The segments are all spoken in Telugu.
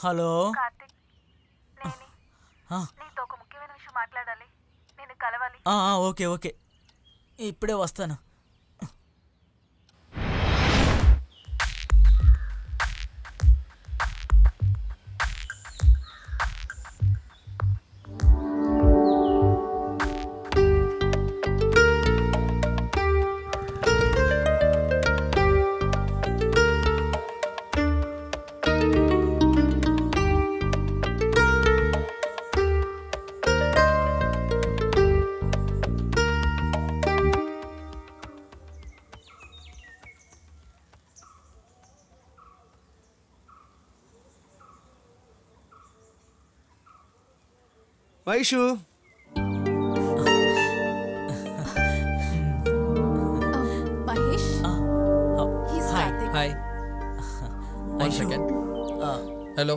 హలో కార్తిక్, నీతో ఒక ముఖ్యమైన విషయం మాట్లాడాలి. నేను కలవాలి. ఓకే ఓకే, ఇప్పుడే వస్తాను. Vaishu, Mahesh, he's Karthik. Hi. Aishu, hello.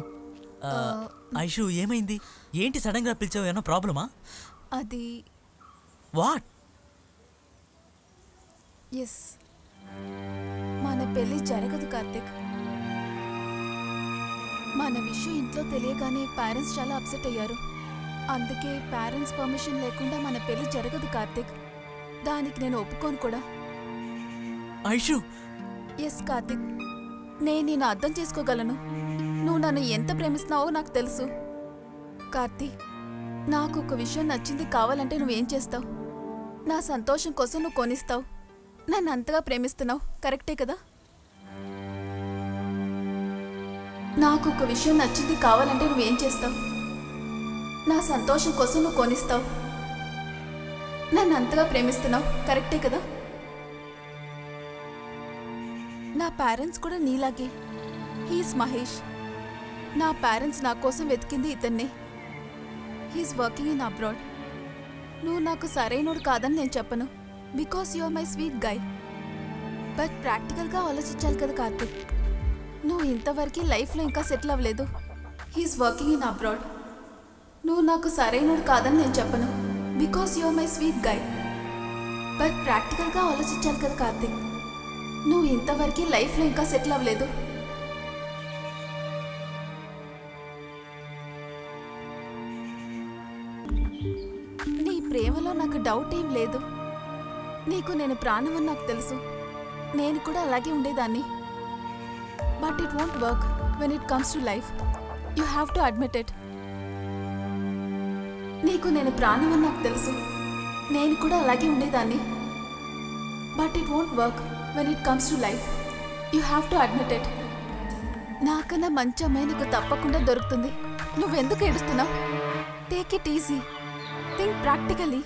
Aishu ఏమైంది? ఏంటి సడన్ గా పిలిచావు? ఏమన్నా ప్రాబ్లమా? అది వాట్? ఎస్, మన పెళ్లి జరగదు కార్తిక్. మన విషయం ఇంట్లో తెలియగానే పేరెంట్స్ చాలా అప్సెట్ అయ్యారు. అందుకే పేరెంట్స్ పర్మిషన్ లేకుండా మన పెళ్లి జరగదు కార్తిక్. దానికి నేను ఒప్పుకోను కూడా. ఐషు, ఎస్ కార్తిక్, నేను నిన్ను అర్థం చేసుకోగలను. నువ్వు నన్ను ఎంత ప్రేమిస్తున్నావో నాకు తెలుసు. కార్తిక్, నాకు ఒక విషయం నచ్చింది కావాలంటే నువ్వేం చేస్తావు? నా సంతోషం కోసం నువ్వు కొనిస్తావు. నన్ను అంతగా ప్రేమిస్తున్నావు, కరెక్టే కదా? నాకు ఒక విషయం నచ్చింది కావాలంటే నువ్వేం చేస్తావు? నా సంతోషం కోసం నువ్వు కొనిస్తావు. నన్ను అంతగా ప్రేమిస్తున్నావు, కరెక్టే కదా? నా పేరెంట్స్ కూడా నీలాగే. హీస్ మహేష్. నా పేరెంట్స్ నా కోసం వెతికింది ఇతన్నే. He's working in abroad. నువ్వు నాకు సరైనోడు కాదని నేను చెప్పను, because you are my sweet guy. But ప్రాక్టికల్గా ఆలోచించాలి కదా కార్తిక్. నువ్వు ఇంతవరకు లైఫ్లో ఇంకా సెటిల్ అవ్వలేదు. He's working in abroad. నువ్వు నాకు సరైనోడు కాదని నేను చెప్పను, because you are my sweet guy. But ప్రాక్టికల్గా ఆలోచించాలి కదా కార్తిక్. నువ్వు ఇంతవరకు లైఫ్లో ఇంకా సెటిల్ అవ్వలేదు. నీ ప్రేమలో నాకు డౌట్ ఏం లేదు. నీకు నేను ప్రాణం అని నాకు తెలుసు. నేను కూడా అలాగే ఉండేదాన్ని. But it won't work when it comes to life. You have to admit it. నీకు నేను ప్రాణం అని నాకు తెలుసు. నేను కూడా అలాగే ఉండేదాన్ని. But it won't work when it comes to life. You have to admit it. నాకన్నా మంచి అమ్మాయి నీకు తప్పకుండా దొరుకుతుంది. నువ్వెందుకు ఏడుస్తున్నావు? Take it easy. Think practically.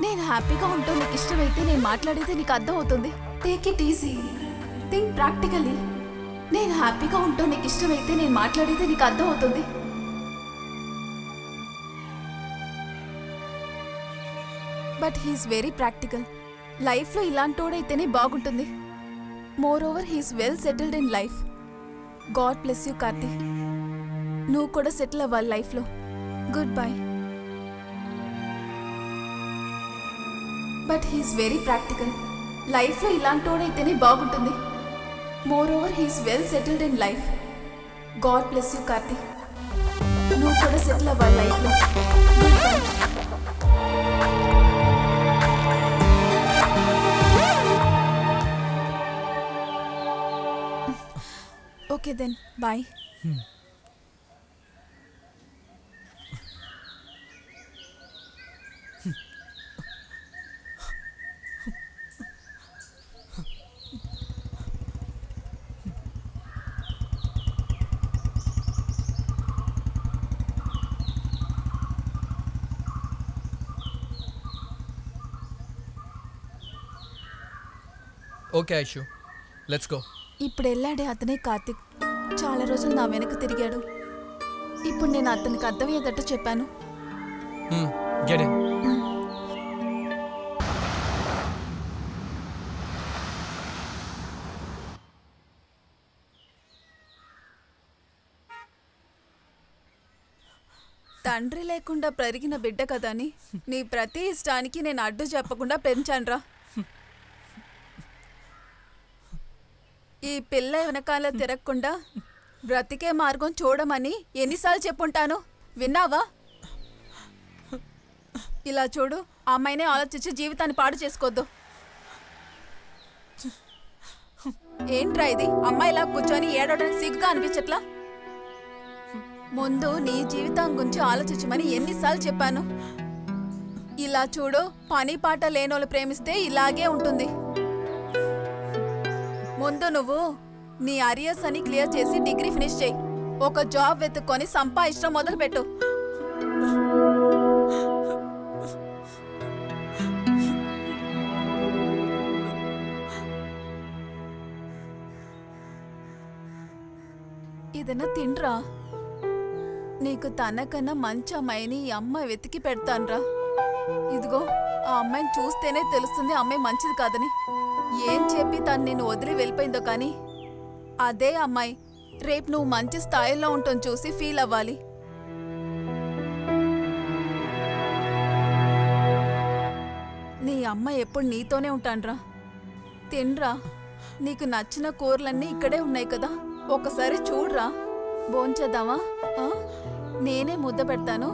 నేను హ్యాపీగా ఉంటూ నీకు ఇష్టమైతే నేను మాట్లాడేది నీకు అర్థం అవుతుంది. Take it easy. Think practically. నేను హ్యాపీగా ఉంటూ నీకు ఇష్టమైతే నేను మాట్లాడేది నీకు అర్థం అవుతుంది. But he's very practical. లైఫ్లో ఇలాంటోడైతేనే బాగుంటుంది. Moreover he's well settled in life. God bless you Karthi. నువ్వు కూడా సెటిల్ అవ్వాలి లైఫ్లో. Goodbye. But he's very practical. లైఫ్లో ఇలాంటోడైతేనే బాగుంటుంది. Moreover he's well settled in life. God bless you Karthi. నువ్వు కూడా సెటిల్ అవ్వాలి లైఫ్లో. Goodbye. Okay then, bye. Okay Aishu, let's go. ఇప్పుడు వెళ్ళాడే అతనే కార్తిక్. చాలా రోజులు నా వెనక తిరిగాడు. ఇప్పుడు నేను అతనికి అర్థమయ్యేటట్టు చెప్పాను. Get in. తండ్రి లేకుండా పెరిగిన బిడ్డ కదా అని నీ ప్రతి ఇష్టానికి నేను అడ్డు చెప్పకుండా పెంచానురా. ఈ పిల్ల వెనకాల తిరగకుండా బ్రతికే మార్గం చూడమని ఎన్నిసార్లు చెప్పుంటాను, విన్నావా? ఇలా చూడు, ఆ అమ్మాయినే ఆలోచించి జీవితాన్ని పాడు చేసుకోవద్దు. ఏంట్రా ఇది, అమ్మాయిలా కూర్చొని ఏడవడానికి సిగ్గుగా అనిపించట్లా? ముందు నీ జీవితం గురించి ఆలోచించమని ఎన్నిసార్లు చెప్పాను. ఇలా చూడు, పని పాట లేనోళ్ళు ప్రేమిస్తే ఇలాగే ఉంటుంది. ముందు నువ్వు నీ అరియర్స్ అని క్లియర్ చేసి డిగ్రీ ఫినిష్ చేయి. ఒక జాబ్ వెతుక్కొని సంపాదించడం మొదలుపెట్టు. ఏదైనా తిండ్రా. నీకు తనకన్నా మంచి అమ్మాయిని ఈ అమ్మాయి వెతికి పెడతాన్రా. ఇదిగో, ఆ అమ్మాయిని చూస్తేనే తెలుస్తుంది అమ్మాయి మంచిది కాదని. ఏం చెప్పి తను నిన్ను వదిలి వెళ్ళిపోయిందో కానీ అదే అమ్మాయి రేపు నువ్వు మంచి స్థాయిలో ఉంటాను చూసి ఫీల్ అవ్వాలి. నీ అమ్మాయి ఎప్పుడు నీతోనే ఉంటాన్రా. తిన్రా, నీకు నచ్చిన కూరలన్నీ ఇక్కడే ఉన్నాయి కదా, ఒకసారి చూడ్రా. భోంచేద్దామా? నేనే ముద్ద పెడతాను,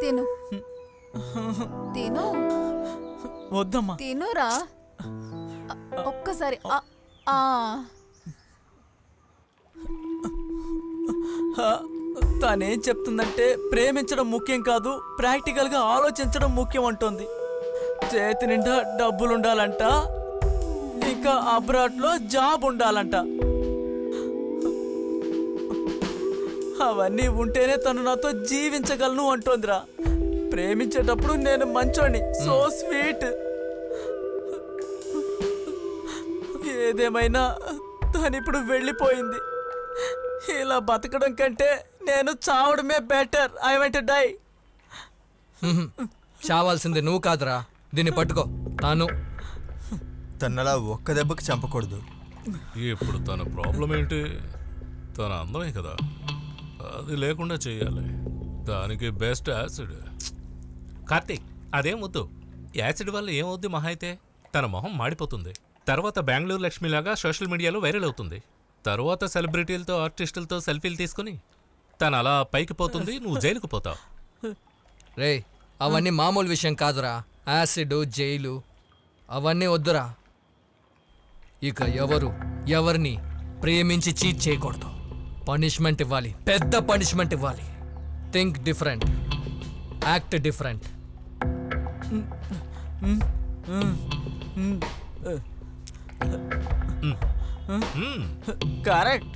తిను. తిను. వద్దమ్మా. తినురా ఒక్కసారి. తానేం చెప్తుందంటే ప్రేమించడం ముఖ్యం కాదు, ప్రాక్టికల్గా ఆలోచించడం ముఖ్యం అంటుంది. చేతి నిండా డబ్బులుండాలంట, ఇంకా అబ్రాడ్లో జాబ్ ఉండాలంట. అవన్నీ ఉంటేనే తను నాతో జీవించగలను అంటోందిరా. ప్రేమించేటప్పుడు నేను మంచోని, సో స్వీట్. ఏదేమైనా తనిప్పుడు వెళ్ళిపోయింది. ఇలా బతకడం కంటే నేను చావడమే better. I want to die. చావాల్సింది నువ్వు కాదురా, దీన్ని పట్టుకో. తనలా ఒక్క దెబ్బకి చంపకూడదు. ఇప్పుడు తన ప్రాబ్లం ఏంటి? తన అందమే కదా, అది లేకుండా చేయాలి. దానికి బెస్ట్ యాసిడ్. కార్తీక్, అదేం వద్దు. యాసిడ్ వల్ల ఏమవుద్ది? మహా అయితే తన మొహం మాడిపోతుంది. తర్వాత బెంగళూరు లక్ష్మిలాగా సోషల్ మీడియాలో వైరల్ అవుతుంది. తర్వాత సెలబ్రిటీలతో ఆర్టిస్టులతో సెల్ఫీలు తీసుకుని తను అలా పైకి పోతుంది, నువ్వు జైలుకు పోతావు. రే, అవన్నీ మామూలు విషయం కాదురా. యాసిడ్, జైలు అవన్నీ వద్దురా. ఇక ఎవరిని ప్రేమించి చీట్ చేయకూడదు. పనిష్మెంట్ ఇవ్వాలి, పెద్ద పనిష్మెంట్ ఇవ్వాలి. Think different, act different. Correct.